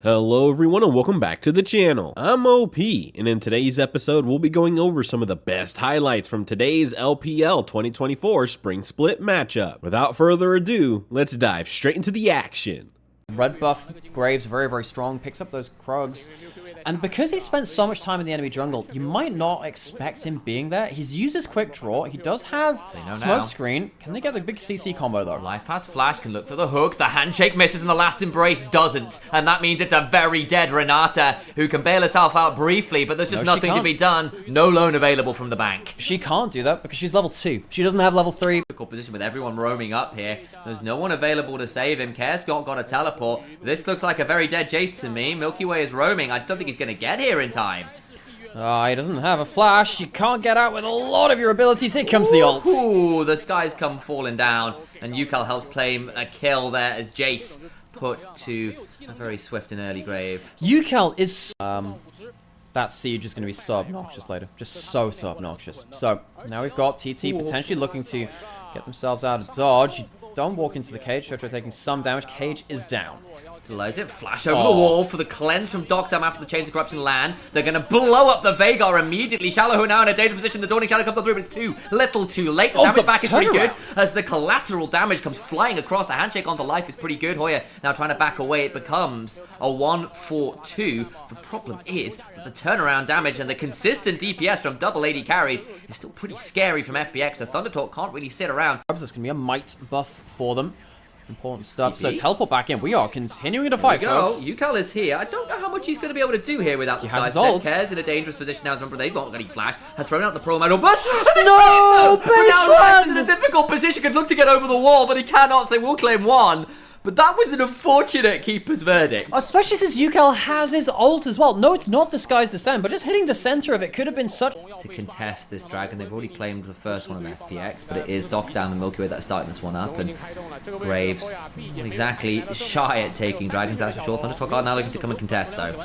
Hello everyone and welcome back to the channel. I'm OP, and in today's episode we'll be going over some of the best highlights from today's LPL 2024 Spring Split matchup. Without further ado, let's dive straight into the action. Red buff Graves, very strong, picks up those Krugs. And because he spent so much time in the enemy jungle, you might not expect him being there. He's used his quick draw. He does have smoke screen. Can they get the big CC combo though? Life has flash, can look for the hook. The handshake misses and the last embrace doesn't. And that means it's a very dead Renata who can bail herself out briefly, but there's just nothing to be done. No loan available from the bank. She can't do that because she's level 2. She doesn't have level 3. Difficult position with everyone roaming up here. There's no one available to save him. Care's got a teleport. This looks like a very dead Jace to me. Milky Way is roaming. I just don't think he's going to get here in time. He doesn't have a flash. You can't get out with a lot of your abilities. Here comes the ult. Ooh, the skies come falling down. And Yukal helps claim a kill there as Jace put to a very swift and early grave. Yukal is... that siege is going to be so obnoxious later. Just so obnoxious. So, now we've got TT potentially looking to get themselves out of dodge. You don't walk into the cage. Shotro taking some damage. Cage is down. Delays it. Flash over the wall for the cleanse from Doctam after the Chains of Corruption land. They're going to blow up the Veigar immediately. Shallow now in a dangerous position. The Dawning Shadow comes through, but it's too little too late. The damage back is pretty good as the collateral damage comes flying across. The handshake onto life is pretty good. Hoya now trying to back away. It becomes a 1-4-2. The problem is that the turnaround damage and the consistent DPS from double AD carries is still pretty scary from FPX. So Thunder Talk can't really sit around. There's going to be a might buff for them. Important stuff. So teleport back in. We are continuing to fight, folks. Yukal is here. I don't know how much he's going to be able to do here without the Sky. Care's in a dangerous position now. Remember, they've not got any flash. Has thrown out the Pro Metal Burst. No! But now Life is in a difficult position. Could look to get over the wall, but he cannot. They will claim one. But that was an unfortunate keeper's verdict. Especially since Yukal has his ult as well. No, it's not the Sky's Descent, but just hitting the center of it could have been such... To contest this dragon, they've already claimed the first one on FPX, but it is Doctam and Milky Way that's starting this one up, and Graves not exactly shy at taking dragons, that's for sure. Thunder Talk are now looking to come and contest, though.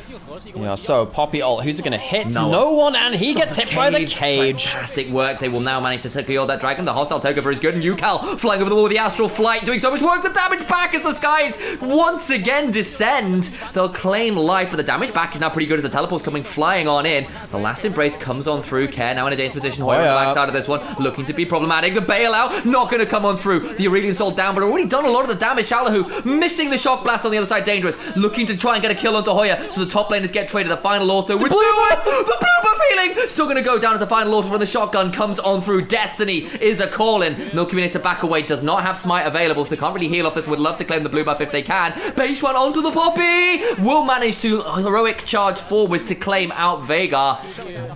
Yeah, so Poppy ult, who's it going to hit? No one, and he gets hit by the cage. Fantastic work. They will now manage to secure that dragon. The hostile takeover is good, and Yukal flying over the wall with the Astral Flight, doing so much work. The damage back as the skies once again descend. They'll claim life, but the damage back is now pretty good as the teleport's coming flying on in. The last embrace comes on through. Care now in a dangerous position. Hoya on the backside of this one, looking to be problematic. The bailout not going to come on through. The Aurelian Soul down, but already done a lot of the damage. Shallow missing the shock blast on the other side. Dangerous, looking to try and get a kill onto Hoya. So the top laners get traded. The final auto with the blooper feeling still going to go down as a final auto from the shotgun comes on through. Destiny is a call-in. Milky Way needs to back away. Does not have smite available, so can't really heal off this. Would love to claim the blue buff if they can. Beishwan onto the Poppy. Will manage to heroic charge forwards to claim out Veigar.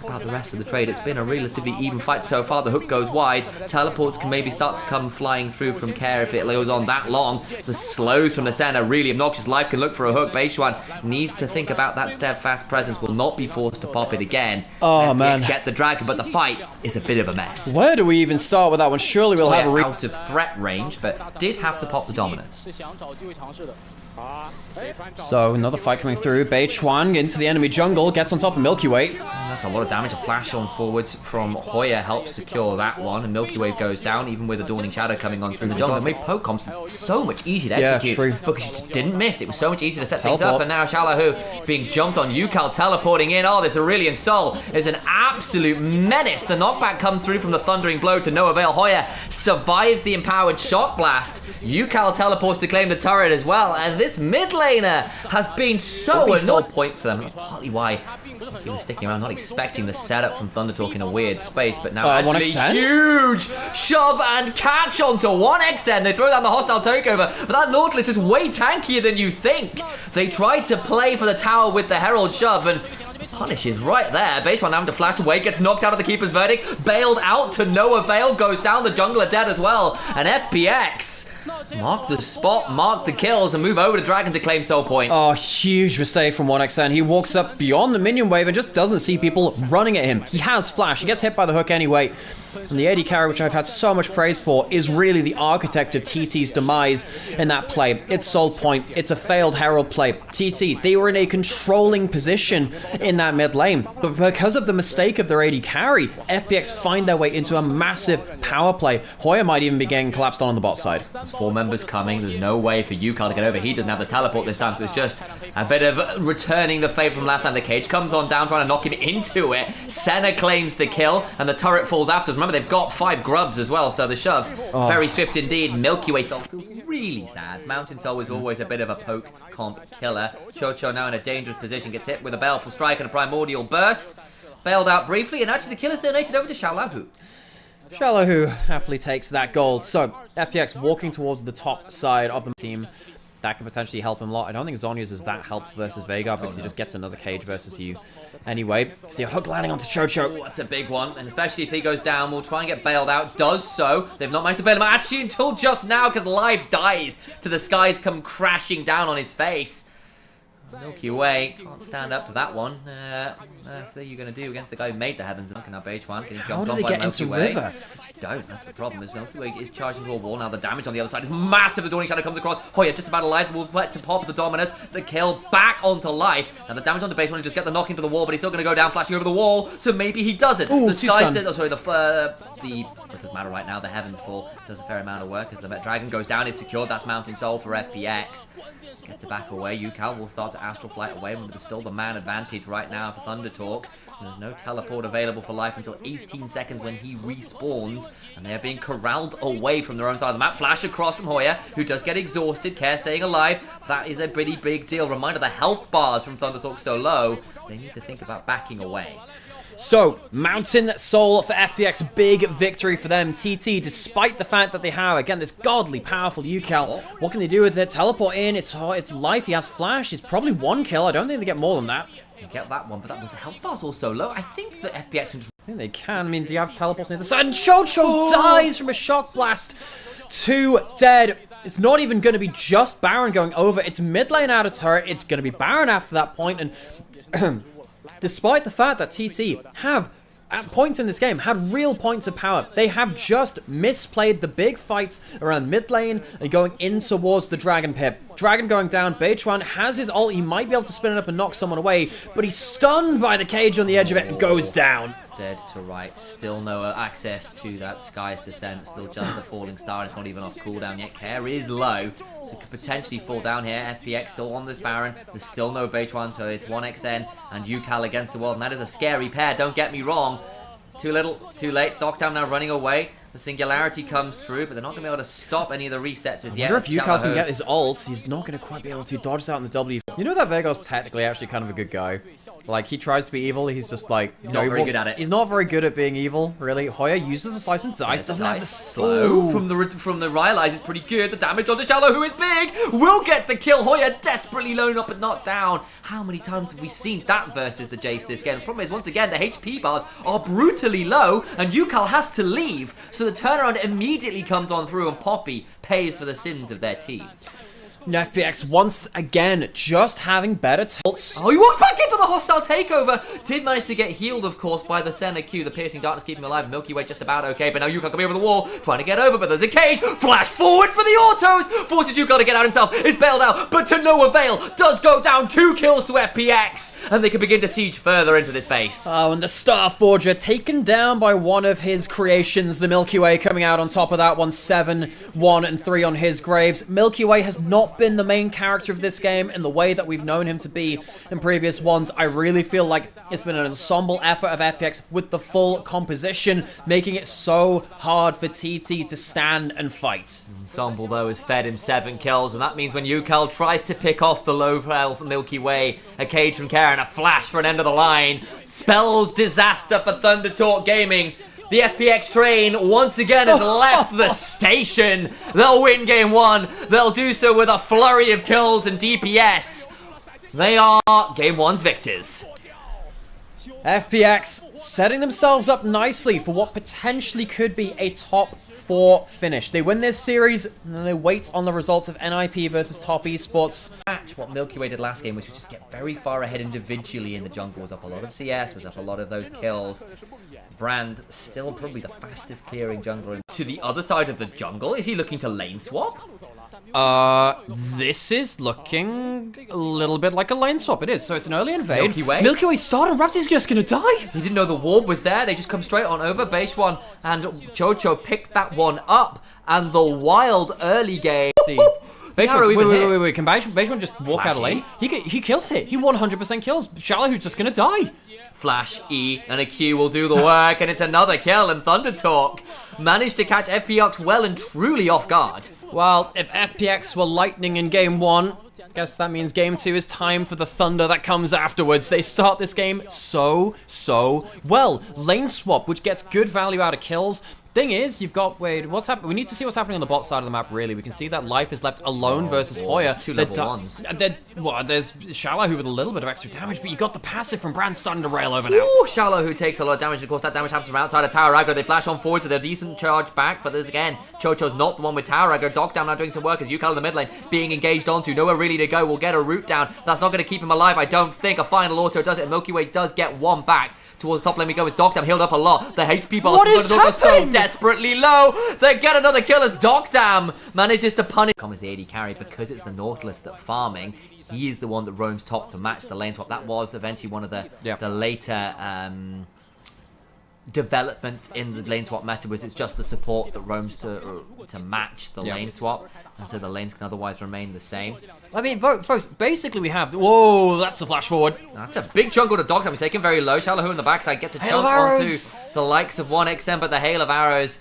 About the rest of the trade, it's been a relatively even fight so far. The hook goes wide. Teleports can maybe start to come flying through from Care if it goes on that long. The slows from the center really obnoxious. Life can look for a hook. Beishwan needs to think about that steadfast presence. Will not be forced to pop it again. Oh man, get the dragon, but the fight is a bit of a mess. Where do we even start with that one? Surely we'll have a out of threat range, but did have to pop the dominance. So another fight coming through. Bei Chuan into the enemy jungle, gets on top of Milky Way. That's a lot of damage. A flash on forwards from Hoya helps secure that one, and Milky Way goes down, even with a Dawning Shadow coming on through the jungle. It made poke comps so much easier to execute because she just didn't miss. It was so much easier to set things up, and now Shallow being jumped on. Yukal teleporting in. Oh, this Aurelian Soul is an absolute menace. The knockback comes through from the Thundering Blow to no avail. Hoya survives the empowered shock blast. Yukal teleports to claim the turret as well, and this mid laner has been so annoying. Point for them. That's partly why he was sticking around, not expecting the setup from Thunder Talk in a weird space, but now actually huge shove and catch onto 1xn. They throw down the hostile takeover, but that Nautilus is way tankier than you think. They tried to play for the tower with the Herald shove, and punish is right there. Baseline having to flash away, gets knocked out of the keeper's verdict, bailed out to no avail, goes down. The jungler dead as well, and FPX mark the spot, mark the kills, and move over to Dragon to claim Soul Point. Oh, huge mistake from 1xn. He walks up beyond the minion wave and just doesn't see people running at him. He has flash. He gets hit by the hook anyway. And the AD carry, which I've had so much praise for, is really the architect of TT's demise in that play. It's Soul Point. It's a failed Herald play. TT, they were in a controlling position in that mid lane. But because of the mistake of their AD carry, FPX find their way into a massive power play. Hoya might even be getting collapsed on the bot side. There's 4 members coming. There's no way for Yukal to get over. He doesn't have the teleport this time, so it's just A bit of returning the favor from last time. The cage comes on down, trying to knock him into it. Senna claims the kill, and the turret falls after. Remember, they've got 5 grubs as well, so the shove. Very swift indeed. Milky Way feels really sad. Mountain Soul is always a bit of a poke comp killer. Chocho now in a dangerous position, gets hit with a baleful strike and a primordial burst. Bailed out briefly, and actually the killer's donated over to Xiaolahu. Xiaolahu happily takes that gold. So, FPX walking towards the top side of the team. That can potentially help him a lot. I don't think Zhonya's is that helpful versus Veigar because he just gets another cage versus you. Anyway, see a hook landing onto Chocho. That's a big one, and especially if he goes down, we'll try and get bailed out. Does so. They've not managed to bail him out actually until just now because Life dies to the skies come crashing down on his face. Milky Way can't stand up to that one. What are you going to do against the guy who made the heavens? Now Beige-Wan getting jumped on by Milky Way. Just don't. That's the problem. Is Milky Way is charging to a wall. Now the damage on the other side is massive. The Dawning Shadow comes across. Hoya just about alive. Will let to pop the Dominus. The kill back onto Life. Now the damage on the Beige-Wan just get the knock into the wall, but he's still going to go down, flashing over the wall. So maybe he doesn't. Ooh, the sky still. Oh, sorry. It doesn't matter right now. The heavens fall. Does a fair amount of work as the dragon goes down. Is secured. That's Mountain Soul for FPX. Get to back away. Yukal will start to Astral Flight away. Remember, there's still the man advantage right now for Thunder Talk. There's no teleport available for Life until 18 seconds when he respawns. And they are being corralled away from their own side of the map. Flash across from Hoya, who does get exhausted. Care staying alive. That is a pretty big deal. Reminder, the health bars from Thunder Talk so low. They need to think about backing away. So, Mountain Soul for FPX, big victory for them. TT, despite the fact that they have, again, this godly powerful Yukal, what can they do with it? Teleport in, it's Life, he has Flash, it's probably 1 kill, I don't think they get more than that. They get that one, but that with the health bars also low, I think that FPX can just... I think they can, I mean, do you have teleports on the other side? And Chocho dies from a shock blast. 2 dead. It's not even going to be just Baron going over, it's mid lane out of turret, it's going to be Baron after that point, and... Despite the fact that TT have, at points in this game, had real points of power, they have just misplayed the big fights around mid lane and going in towards the Dragon Pit. Dragon going down, Beige-Wan has his ult, he might be able to spin it up and knock someone away, but he's stunned by the cage on the edge of it and goes down. Dead to right, still no access to that Sky's Descent, still just a falling star, it's not even off cooldown yet. Care is low, so could potentially fall down here. FPX still on this Baron, there's still no Beige-Wan, so it's 1xN and Yukal against the world, and that is a scary pair, don't get me wrong. It's too little, it's too late. Dogtown now running away. The Singularity comes through, but they're not going to be able to stop any of the resets as yet. I wonder if Yukal can get his ult. He's not going to quite be able to dodge out in the W. You know that Veigar's technically actually kind of a good guy. Like, he tries to be evil, he's just like... Not very good at it. He's not very good at being evil, really. Hoya uses the Slice and Dice, doesn't have to... Slow from the Rylai's is pretty good. The damage on the Shallow, who is big, will get the kill. Hoya desperately low up and not down. How many times have we seen that versus the Jace this game? The problem is, once again, the HP bars are brutally low, and Yukal has to leave, so the turnaround immediately comes on through, and Poppy pays for the sins of their team. FPX once again just having better tilts. Oh, he walks back into the hostile takeover. Did manage to get healed, of course, by the Senna Q. The piercing darkness keeping him alive. Milky Way just about okay, but now Yukal can be over the wall, trying to get over, but there's a cage. Flash forward for the autos. Forces Yukal to get out himself. Is bailed out, but to no avail. Does go down. 2 kills to FPX, and they can begin to siege further into this base. Oh, and the Star Forger taken down by one of his creations. The Milky Way coming out on top of that one. 7, 1, and 3 on his graves. Milky Way has not been the main character of this game in the way that we've known him to be in previous ones. I really feel like it's been an ensemble effort of FPX with the full composition, making it so hard for TT to stand and fight. Ensemble, though, has fed him 7 kills, and that means when Yukal tries to pick off the low health Milky Way, a cage from Karen, a flash for an end of the line, spells disaster for Thunder Talk Gaming. The FPX train once again has left the station. They'll win game 1. They'll do so with a flurry of kills and DPS. They are game 1's victors. FPX setting themselves up nicely for what potentially could be a top 4 finish. They win this series, and then they wait on the results of NIP versus Top Esports. Match what Milky Way did last game, which was just get very far ahead individually in the jungle. Was up a lot of CS, was up a lot of those kills. Brand still probably the fastest clearing jungler. To the other side of the jungle, is he looking to lane swap? This is looking a little bit like a lane swap. It is. So it's an early invade. Milky Way started. Rapsy's just gonna die. He didn't know the warp was there. They just come straight on over. Beige-Wan and Chocho picked that one up. And the wild early game. Arrow even hit. Wait. Can Beijing just walk out of lane? He kills it. He 100% kills. Shallow just gonna die. Flash, E, and a Q will do the work, and it's another kill, and Thunder Talk managed to catch FPX well and truly off guard. Well, if FPX were lightning in game 1, I guess that means game 2 is time for the thunder that comes afterwards. They start this game so well. Lane swap, which gets good value out of kills. Thing is, you've got, what's happening? We need to see what's happening on the bot side of the map, really. We can see that Life is left alone versus Hoya. Two level ones. There's Shallow with a little bit of extra damage, but you got the passive from Brand starting to rail over now. Ooh, Shallow who takes a lot of damage. Of course, that damage happens from outside of Tower Aggro. They flash on forward, so they're decent charge back. But there's again, Chocho's not the one with Tower Aggro. Doc down now doing some work as Yukal in the mid lane being engaged onto. Nowhere really to go. We'll get a root down. That's not going to keep him alive, I don't think. A final auto does it, and Milky Way does get one back. Towards the top lane we go with Doctam, healed up a lot. The HP bar are so desperately low. They get another kill as Doctam manages to punish. Comes the AD carry because it's the Nautilus that farming. He is the one that roams top to match the lane swap. That was eventually one of the later developments in the lane swap meta, was it's just the support that roams to match the lane swap, and so the lanes can otherwise remain the same. I mean, folks, basically we have... Whoa, that's a flash forward. That's a big chunk of the Doctam. He's taken very low. Shallow in the backside gets a chunk onto the likes of 1XM, but the hail of arrows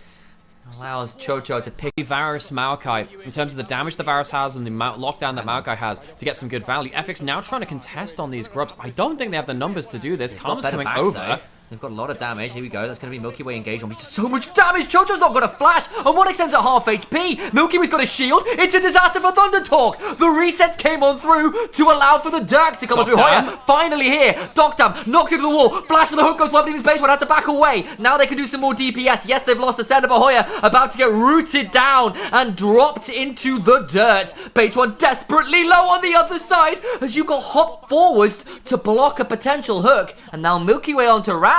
allows Chocho to pick Varus Maokai in terms of the damage that Varus has and the lockdown that Maokai has to get some good value. FX now trying to contest on these grubs. I don't think they have the numbers to do this. Karma's coming over. Though. They've got a lot of damage. Here we go. That's going to be Milky Way engaged on me. So much damage. Chocho's not got a flash. And 1XM's at half HP. Milky Way's got a shield. It's a disaster for Thunder Talk. The resets came on through to allow for the Dirk to come through. Hoya finally here. Doctam knocked into the wall. Flash for the hook goes well, leaving base one. Had to back away. Now they can do some more DPS. Yes, they've lost the center, but Hoya about to get rooted down and dropped into the dirt. Base one desperately low on the other side as you got hop forwards to block a potential hook. And now Milky Way onto Raptors.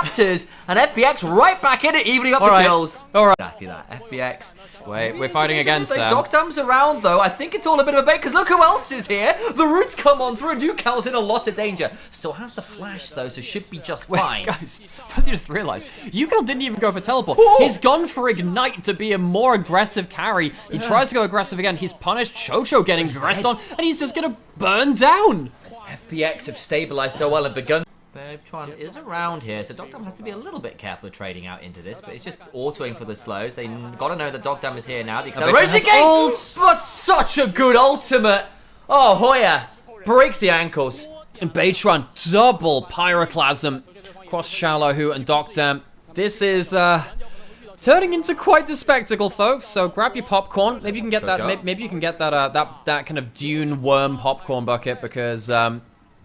And FPX right back in it, evening up the kills. Alright. Exactly that. FPX. Wait, we're fighting again, Sam. Doctam's around, though. I think it's all a bit of a bait, because look who else is here. The roots come on through, and Yukal's in a lot of danger. Still has the flash, though, so should be just fine. Guys, I just realized, Yukal didn't even go for teleport. Ooh. He's gone for Ignite to be a more aggressive carry. He tries to go aggressive again. He's punished. Chocho getting dressed on, and he's just going to burn down. FPX have stabilized so well and begun. Tron is around here, so Doctam has to be a little bit careful trading out into this, but it's just autoing for the slows. They gotta know that Doctam is here now. The acceleration game, but such a good ultimate. Oh, Hoya breaks the ankles. And Baytron double pyroclasm across Shallow and Doctam. This is turning into quite the spectacle, folks. So grab your popcorn. Maybe you can get that. Maybe you can get that that kind of Dune worm popcorn bucket, because I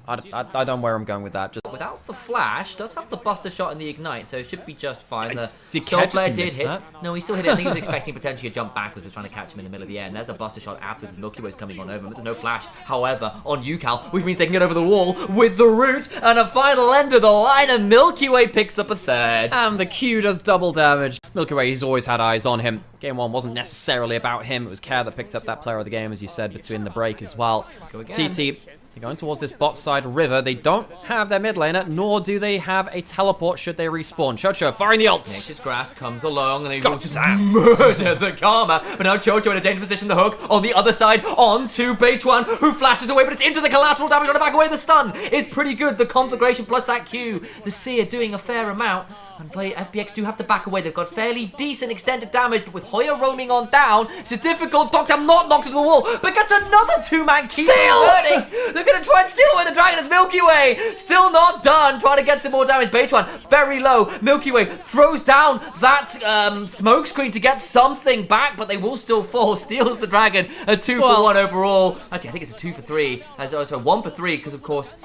don't know where I'm going with that. Just without the flash, does have the Buster shot and the Ignite, so it should be just fine. The Soul Flare did hit. No, he still hit it. I think he was expecting potentially a jump backwards. Was trying to catch him in the middle of the air, and there's a Buster shot afterwards. Milky Way's coming on over, but there's no flash. However, on Yukal, which means they can get over the wall with the root, and a final end of the line, and Milky Way picks up a third. And the Q does double damage. Milky Way, he's always had eyes on him. Game 1 wasn't necessarily about him. It was Care that picked up that player of the game, as you said, between the break as well. TT. They're going towards this bot side river. They don't have their mid laner, nor do they have a teleport should they respawn. Chocho firing the ults. Nature's Grasp comes along, and they will just murder the Karma. But now Chocho in a dangerous position. The hook on the other side onto Beituan, who flashes away, but it's into the collateral damage on the back away. The stun is pretty good. The conflagration plus that Q. The Seer doing a fair amount. And FPX do have to back away. They've got fairly decent extended damage, but with Hoya roaming on down, it's a difficult. Doctam not knocked into the wall, but gets another two-man keep converting. They're going to try and steal away the dragon as Milky Way. Still not done. Trying to get some more damage. Beituan very low. Milky Way throws down that smoke screen to get something back, but they will still fall. Steals the dragon. A 2-for-1 overall. Actually, I think it's a 2-for-3. As also 1-for-3, because of course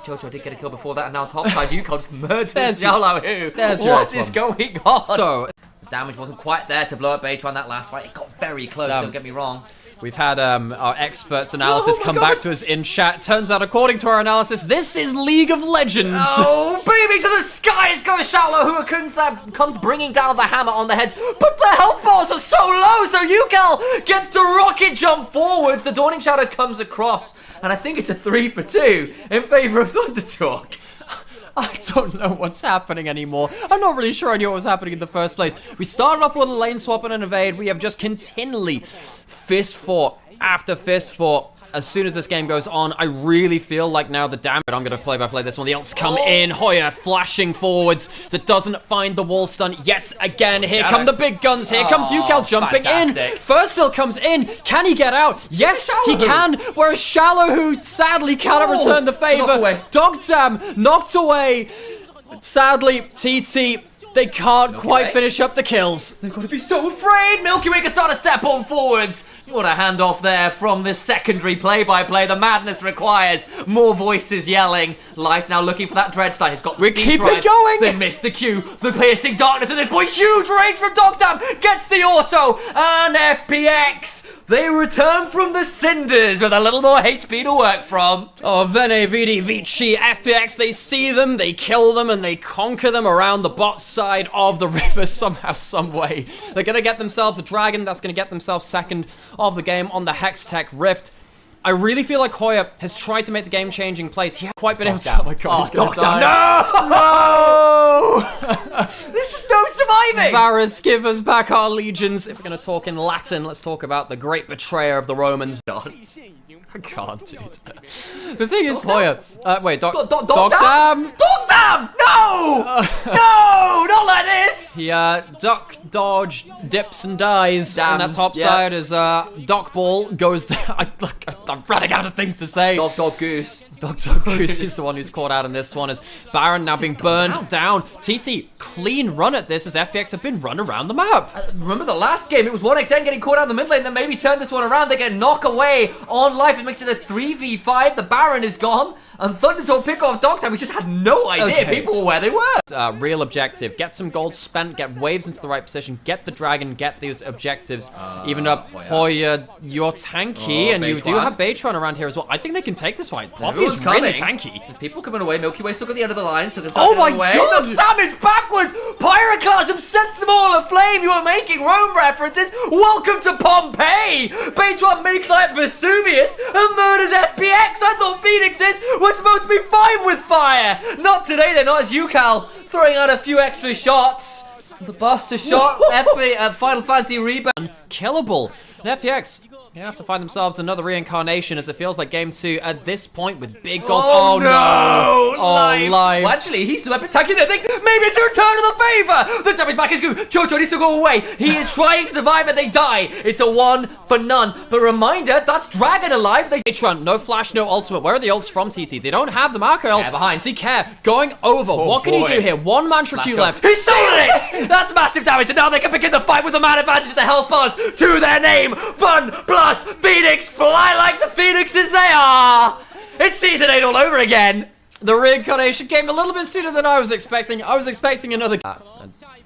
Chocho did get a kill before that, and now topside Yukal just murders Shallow. What is going on? So the damage wasn't quite there to blow up Beituan that last fight. It got very close, don't get me wrong. We've had our experts analysis come back to us in chat. Turns out, according to our analysis, this is League of Legends. Oh, baby, to the skies goes Shallow, who comes bringing down the hammer on the heads. But the health bars are so low, so Yukal gets to rocket jump forwards. The Dawning Shadow comes across, and I think it's a 3-for-2 in favor of Thunder Talk. I don't know what's happening anymore. I'm not really sure I knew what was happening in the first place. We started off with a lane swap and an evade. We have just continually fist fought after fist for as soon as this game goes on. I really feel like now the damage... I'm going to play-by-play this one. The ults come in. Hoya flashing forwards. That doesn't find the wall stun yet again. Here come the big guns. Here comes Yukel jumping in. First still comes in. Can he get out? Yes, he can. Whereas Shallow, who sadly cannot return the favor. Dogtam knocked away. Sadly, TT... They can't quite finish up the kills. They've got to be so afraid. Milky Way can start to step on forwards. What a handoff there from this secondary play-by-play. The madness requires more voices yelling. Life now looking for that Dreadstein. He's got the speed drive. Going. They missed the Q. The piercing darkness at this point. Huge range from Dogtam. Gets the auto. And FPX. They return from the cinders with a little more HP to work from. Oh, Vene, Vidi, Vici, FPX, they see them, they kill them, and they conquer them around the bot side of the river somehow, some way. They're going to get themselves a dragon. That's going to get themselves second of the game on the Hextech Rift. I really feel like Hoya has tried to make the game-changing plays. He hasn't quite been able to... Oh my god, he's gonna die. No! There's just no surviving! Varus, give us back our legions. If we're going to talk in Latin, let's talk about the great betrayer of the Romans. I can't, dude. The thing is, Hoya... wait, Dogtam? Dogtam! No! No! Not like this! He, duck, dodge, dips and dies. And that top side is, Doc Ball goes down. I'm running out of things to say. Dog Goose. Dog Goose is the one who's caught out in this one. As Baron now being burned down. TT, clean run at this as FPX have been run around the map. Remember the last game, it was 1xN getting caught out in the mid lane, then maybe turn this one around. They get knocked away on Life. It makes it a 3v5. The Baron is gone. And Thundertorn pick off Dogtam. We just had no idea people were where they were. Real objective. Get some gold spent, get waves into the right position, get the dragon, get these objectives. Even up Hoya, you're tanky, and you do have Baytron around here as well. I think they can take this fight. Poppy is really tanky. People coming away. Milky Way still got the end of the line. Still oh my god! The damage backwards! Pyroclasm sets them all aflame! You are making Rome references! Welcome to Pompeii! Baytron makes like Vesuvius and murders FPX! I thought Phoenixes were supposed to be fine with fire! Not today, they're not, as Yukel throwing out a few extra shots. The Buster shot, Final Fantasy rebound. Unkillable. And FPX, they have to find themselves another reincarnation, as it feels like game 2 at this point with big gold. Oh no! Oh, Life. Well, actually, he's still attacking. They think maybe it's a return of the favor. The damage back is good. Chocho needs to go away. He is trying to survive and they die. It's a 1 for none. But reminder, that's Dragon alive. Baytron, no flash, no ultimate. Where are the ults from, TT? They don't have the Marco ult. Behind. See Care going over. What can he do here? One mantra Q left. He sold it! That's massive damage, and now they can begin the fight with the man advantage, the health bars to their name. FunPlus Phoenix, fly like the phoenixes they are! It's Season 8 all over again! The reincarnation came a little bit sooner than I was expecting. I was expecting another...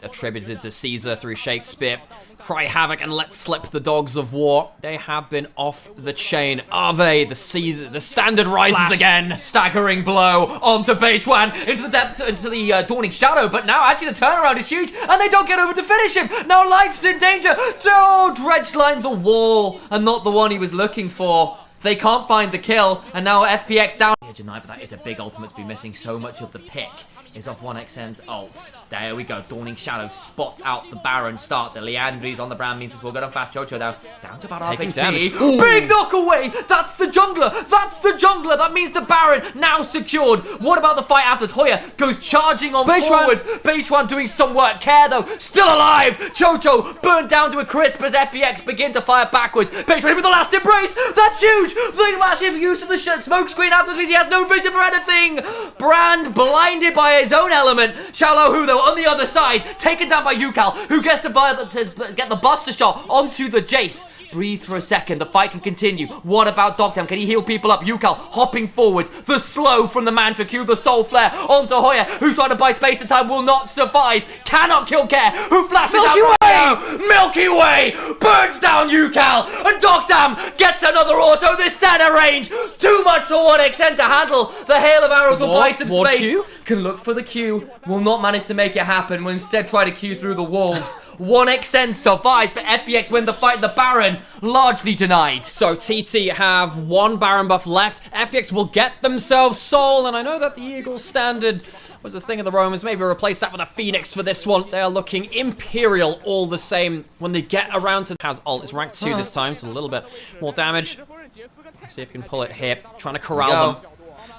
attributed to Caesar through Shakespeare. Cry havoc and let slip the dogs of war. They have been off the chain. Ave, the Caesar, the standard rises again. Staggering blow onto Baytwan into the depths, into the dawning shadow. But now actually the turnaround is huge and they don't get over to finish him. Now Life's in danger. Oh, Dredgeline the wall and not the one he was looking for. They can't find the kill and now FPX down. But that is a big ultimate to be missing. So much of the pick is off 1xN's ult. There we go. Dawning Shadow spot out the Baron. Start the Leandries on the Brand means this will go down fast. Chocho down to about half HP. Big knock away. That's the jungler. That's the jungler. That means the Baron now secured. What about the fight afterwards? Hoya goes charging on forward. Baytwan doing some work. Care though still alive. Chocho burned down to a crisp as FPX begin to fire backwards. Baytwan with the last embrace. That's huge. The massive use of the smoke screen afterwards means he has no vision for anything. Brand blinded by his own element. Shallow who though on the other side, taken down by Yukel, who gets to get the Buster shot onto the Jace. Breathe for a second, the fight can continue. What about Dogtam? Can he heal people up? Yukel hopping forwards, the slow from the Mantra Q, the Soul Flare onto Hoya, who's trying to buy space and time, will not survive, cannot kill Care, who flashes out. Milky Way burns down Yukel, and Dogtam gets another auto. this center range. Too much for 1xN to handle. The hail of arrows will buy some Ward space. Q? Can look for the Q. Will not manage to make it happen. Will instead try to Q through the wolves. 1xN survives, but FPX win the fight. The Baron largely denied. So TT have one Baron buff left. FPX will get themselves Soul, and I know that the Eagle standard was the thing of the Romans. Maybe replace that with a Phoenix for this one. They are looking Imperial all the same when they get around to... Has ult. It's rank 2 this time, so a little bit more damage. See if we can pull it here. Trying to corral them.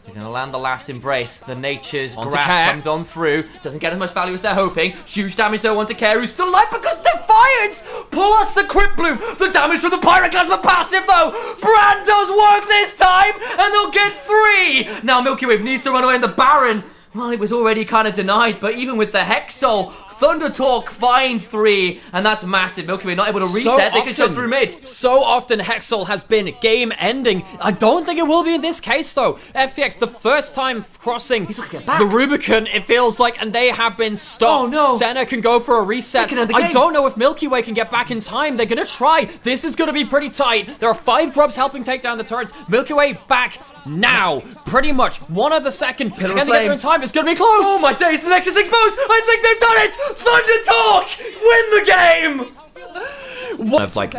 They're going to land the last embrace. The Nature's Onto grasp Care. comes on through. Doesn't get as much value as they're hoping. Huge damage though onto Care, who's still alive because Defiance! Plus the Crypt Bloom. The damage from the Pyroclasma passive though. Brand does work this time, and they'll get 3. Now Milky Wave needs to run away in the Baron. Well, it was already kind of denied, but even with the Hex Soul, Thunder Talk find 3, and that's massive. Milky Way not able to reset. They can shut through mid. So often Hexal has been game ending. I don't think it will be in this case though. FPX, the first time crossing the Rubicon, it feels like, and they have been stopped. Oh no. Senna can go for a reset. I don't know if Milky Way can get back in time. They're gonna try. This is gonna be pretty tight. There are 5 grubs helping take down the turrets. Milky Way back now. Pretty much 1 other second. Can they get there in time? It's gonna be close. Oh my days, the Nexus exposed. I think they've done it. Thunder Talk win the game. Of like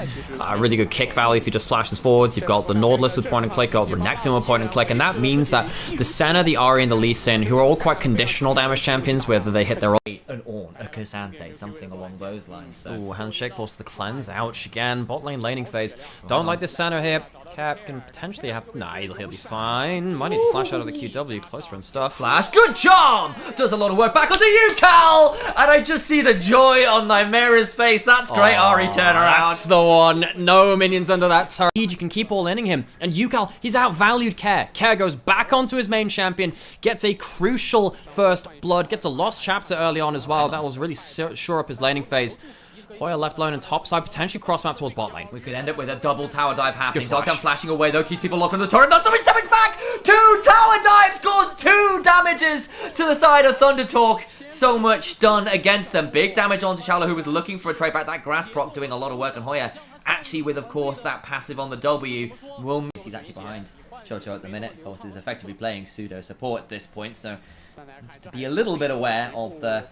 really good kick value if you just flashes forwards. You've got the Nautilus with point and click, got Renekton with point and click, and that means that the Senna, the Ahri, and the Lee Sin, who are all quite conditional damage champions, whether they hit their An Ornn, a Kazante, something along those lines. So. Ooh, handshake force the cleanse. Ouch again. Bot lane laning phase. Don't like this Senna here. Cap can potentially have... Nah, he'll be fine. Might need to flash out of the QW, closer and stuff. Flash, good charm! Does a lot of work back onto you, Cal! And I just see the joy on Nymera's face. That's great, Ahri turnaround. That's the one. No minions under that turret. You can keep all inning him. And Yukal, he's outvalued Care. Care goes back onto his main champion, gets a crucial first blood, gets a lost chapter early on as well. That will really shore up his laning phase. Hoya left alone and top side, potentially cross map towards bot lane. We could end up with a double tower dive happening. Flash. Dogtown flashing away though, keeps people locked on the turret. Not so much damage back! 2 tower dives cause 2 damages to the side of Thunder Talk. So much done against them. Big damage onto Shallow, who was looking for a trade back. That grass proc doing a lot of work on Hoya. Actually with, of course, that passive on the W. He's actually behind Chocho at the minute. Of course, is effectively playing pseudo support at this point, so to be a little bit aware of the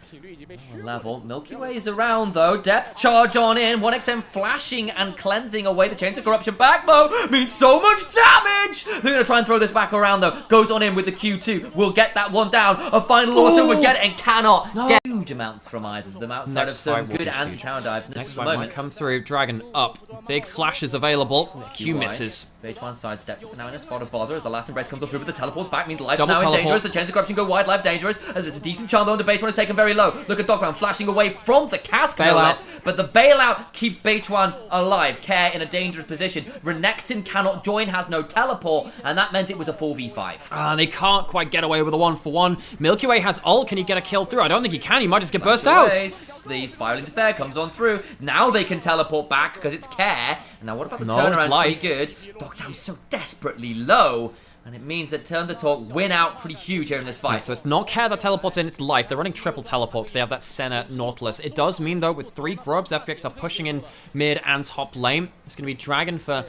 level. Milky Way is around though. Depth charge on in. 1xN flashing and cleansing away the Chains of Corruption. Backbow means so much damage. They're going to try and throw this back around though. Goes on in with the Q2. Will get that one down. A final auto would get it and cannot get huge amounts from either of them outside of some good anti-tower dives. This is the moment. Might come through. Dragon up. Big flashes available. Q misses. H1 sidestepped, but now in a spot of bother as the last embrace comes on through, but the teleports back means life's Double now in teleport. dangerous. The Chains of Corruption go wide, life's dangerous, as it's a decent charm though, and the Bait1 is taken very low. Look at Dogground flashing away from the cask no less, but the bailout keeps Bait1 alive. Care in a dangerous position. Renekton cannot join, has no teleport, and that meant it was a 4v5. They can't quite get away with a 1-for-1. Milky Way has ult. Can he get a kill through? I don't think he can. He might just get burst out. The Spiraling Despair comes on through. Now they can teleport back because it's Care. And now what about the No, turnaround? it's life. Pretty good. Dogtown's so desperately low. And it means that Thunder Talk win out pretty huge here in this fight. Yeah, so it's not Care that teleports in, it's life. They're running triple teleport because they have that Senna Nautilus. It does mean, though, with 3 grubs, FPX are pushing in mid and top lane. It's going to be Dragon for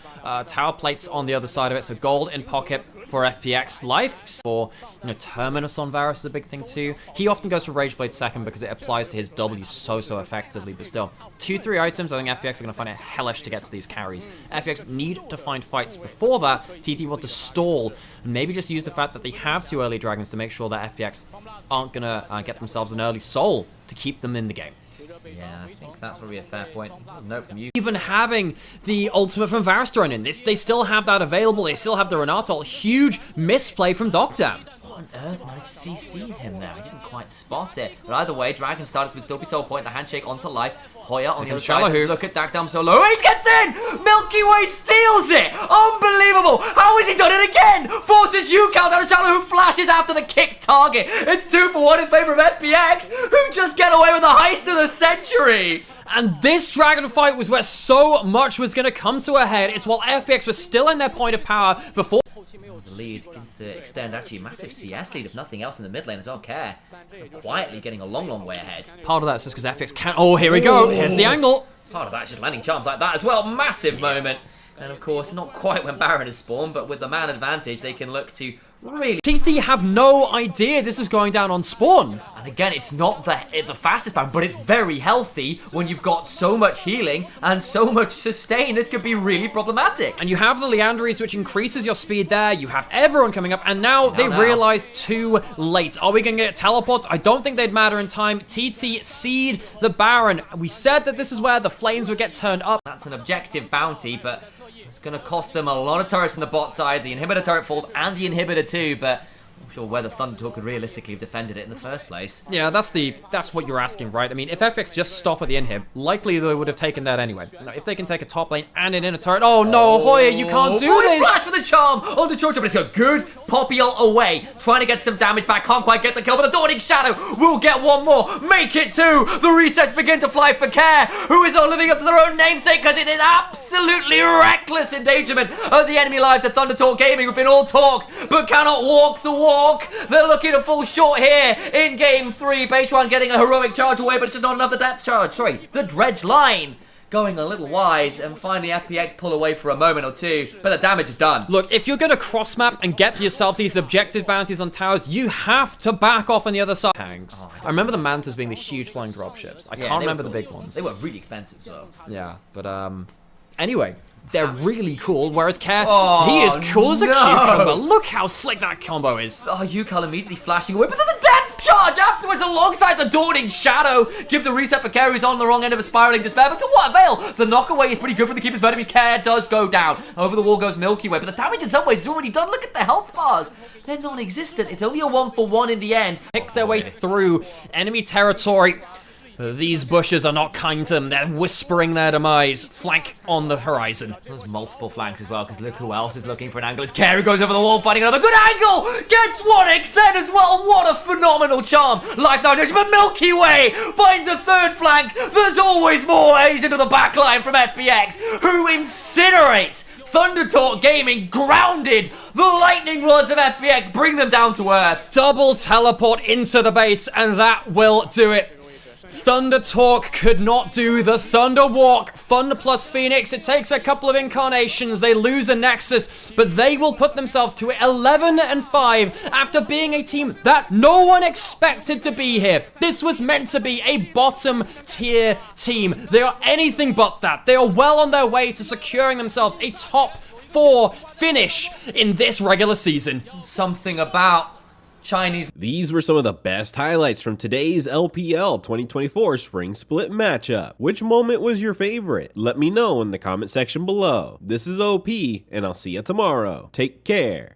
tower plates on the other side of it. So gold in pocket for FPX. Life for, Terminus on Varus is a big thing too. He often goes for Rageblade second because it applies to his W so effectively. But still, 2-3 items, I think FPX are going to find it hellish to get to these carries. FPX need to find fights before that. TT want to stall and maybe just use the fact that they have 2 early dragons to make sure that FPX aren't going to get themselves an early soul to keep them in the game. Yeah, I think that's probably a fair point. Note from you. Even having the ultimate from Varus thrown in, they still have that available. They still have the Renato. Huge misplay from Dogtown. What on earth managed to CC him there? I didn't quite spot it. But either way, Dragon started to still be soul point. The handshake onto life. Hoya on the other side. Look at Dakdam so low. He gets in! Milky Way steals it! Unbelievable! How has he done it again? Forces Yukal down to Shallow, who flashes after the kick target. It's 2-for-1 in favor of FPX, who just get away with the heist of the century. And this Dragon fight was where so much was going to come to a head. It's while FPX was still in their point of power before... The lead begins to extend actually a massive CS lead, if nothing else, in the mid lane as well. Care quietly getting a long way ahead. Part of that's just because FPX can't... Oh, here we go. Here's the angle. Part of that is just landing charms like that as well. Massive moment. And of course, not quite when Baron is spawned, but with the man advantage, they can look to really... TT have no idea this is going down on spawn. And again, it's not the fastest Baron, but it's very healthy when you've got so much healing and so much sustain. This could be really problematic. And you have the Leandries, which increases your speed there. You have everyone coming up, and now they realize too late. Are we going to get teleports? I don't think they'd matter in time. TT seed the Baron. We said that this is where the flames would get turned up. That's an objective bounty, but it's going to cost them a lot of turrets on the bot side. The inhibitor turret falls and the inhibitor too, but I'm not sure whether Thundertalk could realistically have defended it in the first place. Yeah, that's what you're asking, right? I mean, if FPX just stop at the inhib, likely they would have taken that anyway. Now, if they can take a top lane and an inner turret, oh no, Hoya, you can't do this! Flash for the charm onto Chocho, but it's a good Poppy ult away, trying to get some damage back, can't quite get the kill, but the Dawning Shadow will get one more, make it two! The resets begin to fly for Care, who is not living up to their own namesake, because it is absolutely reckless endangerment of the enemy lives of Thundertalk Gaming, who've been all talk, but cannot walk the walk. They're looking to fall short here in game 3. Base 1 getting a heroic charge away, but just not enough the depth charge. Sorry, the dredge line going a little wide, and finally FPX pull away for a moment or two, but the damage is done. Look, if you're going to cross map and get yourselves these objective bounties on towers, you have to back off on the other side. Tanks. I remember the Mantas being the huge flying dropships. I can't remember the big ones. They were really expensive as well. Yeah, but anyway, they're really cool, whereas Care, he is cool as a cucumber. Look how slick that combo is. Oh, Yukal immediately flashing away, but there's a death charge afterwards alongside the Dawning Shadow. Gives a reset for Care, who's on the wrong end of a spiraling despair, but to what avail? The knockaway is pretty good for the Keeper's Verdict. Care does go down. Over the wall goes Milky Way, but the damage in some ways is already done. Look at the health bars. They're non-existent. It's only a 1-for-1 in the end. Pick their way through enemy territory. These bushes are not kind to them. They're whispering their demise. Flank on the horizon. There's multiple flanks as well, because look who else is looking for an angle. It's Care who goes over the wall, finding another good angle. Gets one XN as well. What a phenomenal charm. Life now, but Milky Way finds a third flank. There's always more. He's into the backline from FPX, who incinerate Thundertalk Gaming, grounded. The lightning rods of FPX bring them down to earth. Double teleport into the base, and that will do it. Thundertalk could not do the Thunder Walk. FunPlus Phoenix, it takes a couple of incarnations. They lose a Nexus, but they will put themselves to 11-5 after being a team that no one expected to be here. This was meant to be a bottom tier team. They are anything but that. They are well on their way to securing themselves a top 4 finish in this regular season. Something about Chinese. These were some of the best highlights from today's LPL 2024 Spring Split matchup. Which moment was your favorite? Let me know in the comment section below. This is OP, and I'll see you tomorrow. Take care.